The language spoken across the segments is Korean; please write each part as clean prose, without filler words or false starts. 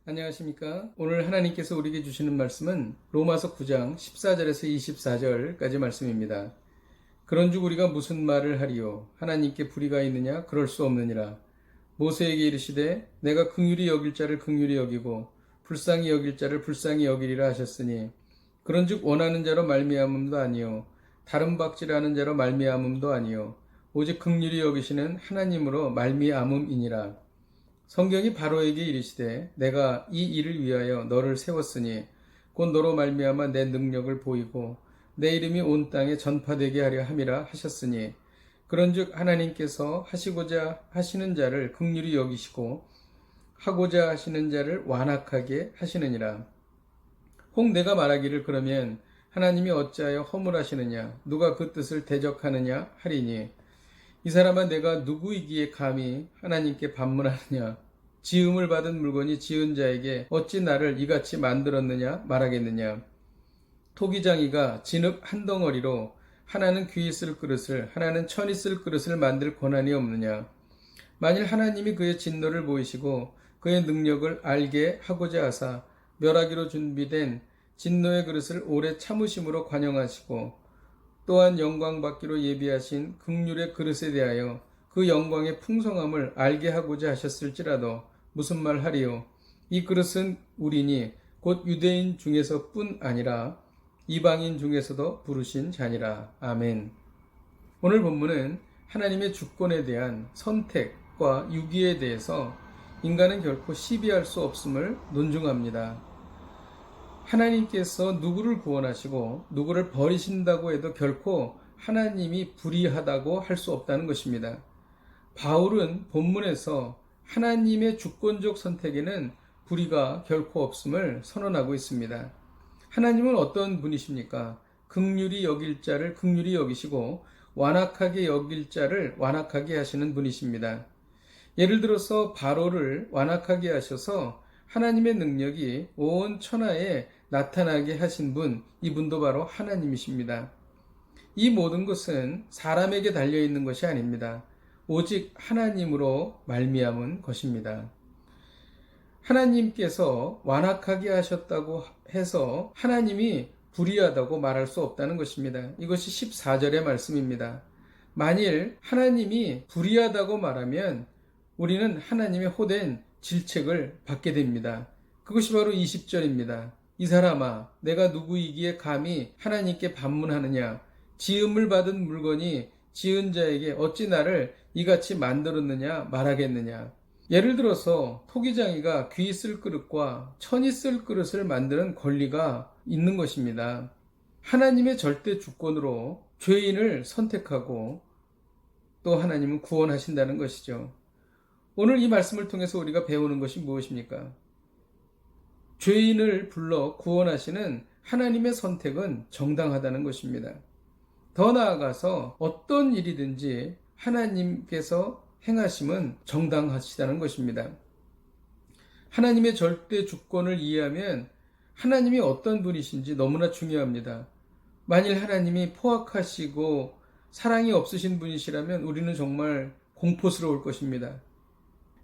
안녕하십니까? 오늘 하나님께서 우리에게 주시는 말씀은 로마서 9장 14절에서 24절까지 말씀입니다. 그런즉 우리가 무슨 말을 하리요? 하나님께 불의가 있느냐? 그럴 수 없느니라. 모세에게 이르시되 내가 긍휼히 여길 자를 긍휼히 여기고 불쌍히 여길 자를 불쌍히 여기리라 하셨으니 그런즉 원하는 자로 말미암음도 아니요 다른 박질하는 자로 말미암음도 아니요 오직 긍휼히 여기시는 하나님으로 말미암음이니라. 성경이 바로에게 이르시되 내가 이 일을 위하여 너를 세웠으니 곧 너로 말미암아 내 능력을 보이고 내 이름이 온 땅에 전파되게 하려 함이라 하셨으니 그런즉 하나님께서 하시고자 하시는 자를 긍휼히 여기시고 하고자 하시는 자를 완악하게 하시느니라. 혹 내가 말하기를 그러면 하나님이 어찌하여 허물하시느냐 누가 그 뜻을 대적하느냐 하리니 이 사람아 내가 누구이기에 감히 하나님께 반문하느냐 지음을 받은 물건이 지은 자에게 어찌 나를 이같이 만들었느냐 말하겠느냐. 토기장이가 진흙 한 덩어리로 하나는 귀 있을 그릇을 하나는 천 있을 그릇을 만들 권한이 없느냐. 만일 하나님이 그의 진노를 보이시고 그의 능력을 알게 하고자 하사 멸하기로 준비된 진노의 그릇을 오래 참으심으로 관용하시고 또한 영광 받기로 예비하신 긍휼의 그릇에 대하여 그 영광의 풍성함을 알게 하고자 하셨을지라도 무슨 말 하리요? 이 그릇은 우리니 곧 유대인 중에서뿐 아니라 이방인 중에서도 부르신 자니라. 아멘. 오늘 본문은 하나님의 주권에 대한 선택과 유기에 대해서 인간은 결코 시비할 수 없음을 논증합니다. 하나님께서 누구를 구원하시고 누구를 버리신다고 해도 결코 하나님이 불의하다고 할 수 없다는 것입니다. 바울은 본문에서 하나님의 주권적 선택에는 불의가 결코 없음을 선언하고 있습니다. 하나님은 어떤 분이십니까? 긍휼히 여길 자를 긍휼히 여기시고 완악하게 여길 자를 완악하게 하시는 분이십니다. 예를 들어서 바로를 완악하게 하셔서 하나님의 능력이 온 천하에 나타나게 하신 분, 이분도 바로 하나님이십니다. 이 모든 것은 사람에게 달려있는 것이 아닙니다. 오직 하나님으로 말미암은 것입니다. 하나님께서 완악하게 하셨다고 해서 하나님이 불의하다고 말할 수 없다는 것입니다. 이것이 14절의 말씀입니다. 만일 하나님이 불의하다고 말하면 우리는 하나님의 호된 질책을 받게 됩니다. 그것이 바로 20절입니다. 이 사람아 내가 누구이기에 감히 하나님께 반문하느냐 지음을 받은 물건이 지은 자에게 어찌 나를 이같이 만들었느냐 말하겠느냐. 예를 들어서 토기장이가 귀 있을 그릇과 천 있을 그릇을 만드는 권리가 있는 것입니다. 하나님의 절대 주권으로 죄인을 선택하고 또 하나님은 구원하신다는 것이죠. 오늘 이 말씀을 통해서 우리가 배우는 것이 무엇입니까? 죄인을 불러 구원하시는 하나님의 선택은 정당하다는 것입니다. 더 나아가서 어떤 일이든지 하나님께서 행하심은 정당하시다는 것입니다. 하나님의 절대 주권을 이해하면 하나님이 어떤 분이신지 너무나 중요합니다. 만일 하나님이 포악하시고 사랑이 없으신 분이시라면 우리는 정말 공포스러울 것입니다.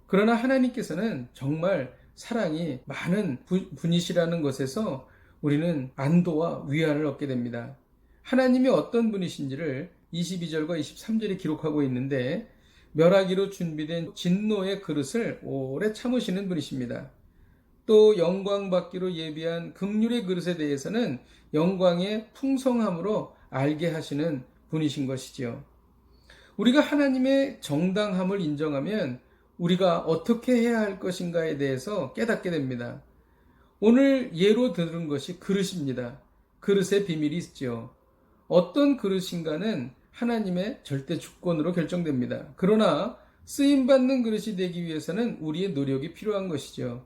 그러나 하나님께서는 정말 사랑이 많은 분이시라는 것에서 우리는 안도와 위안을 얻게 됩니다. 하나님이 어떤 분이신지를 22절과 23절에 기록하고 있는데 멸하기로 준비된 진노의 그릇을 오래 참으시는 분이십니다. 또 영광 받기로 예비한 긍휼의 그릇에 대해서는 영광의 풍성함으로 알게 하시는 분이신 것이지요. 우리가 하나님의 정당함을 인정하면 우리가 어떻게 해야 할 것인가에 대해서 깨닫게 됩니다. 오늘 예로 들은 것이 그릇입니다. 그릇의 비밀이 있죠. 어떤 그릇인가는 하나님의 절대 주권으로 결정됩니다. 그러나 쓰임받는 그릇이 되기 위해서는 우리의 노력이 필요한 것이죠.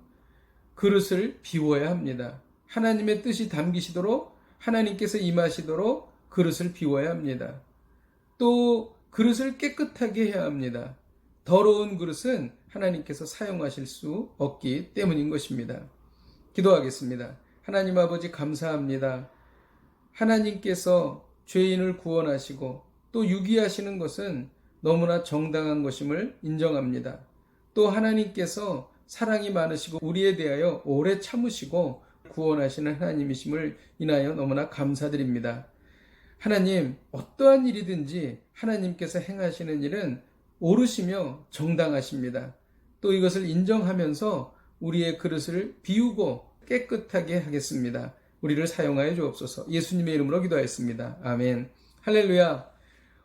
그릇을 비워야 합니다. 하나님의 뜻이 담기시도록 하나님께서 임하시도록 그릇을 비워야 합니다. 또 그릇을 깨끗하게 해야 합니다. 더러운 그릇은 하나님께서 사용하실 수 없기 때문인 것입니다. 기도하겠습니다. 하나님 아버지 감사합니다. 하나님께서 죄인을 구원하시고 또 유기하시는 것은 너무나 정당한 것임을 인정합니다. 또 하나님께서 사랑이 많으시고 우리에 대하여 오래 참으시고 구원하시는 하나님이심을 인하여 너무나 감사드립니다. 하나님, 어떠한 일이든지 하나님께서 행하시는 일은 옳으시며 정당하십니다. 또 이것을 인정하면서 우리의 그릇을 비우고 깨끗하게 하겠습니다. 우리를 사용하여 주옵소서. 예수님의 이름으로 기도하였습니다. 아멘. 할렐루야.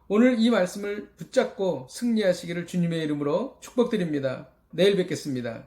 오늘 이 말씀을 붙잡고 승리하시기를 주님의 이름으로 축복드립니다. 내일 뵙겠습니다.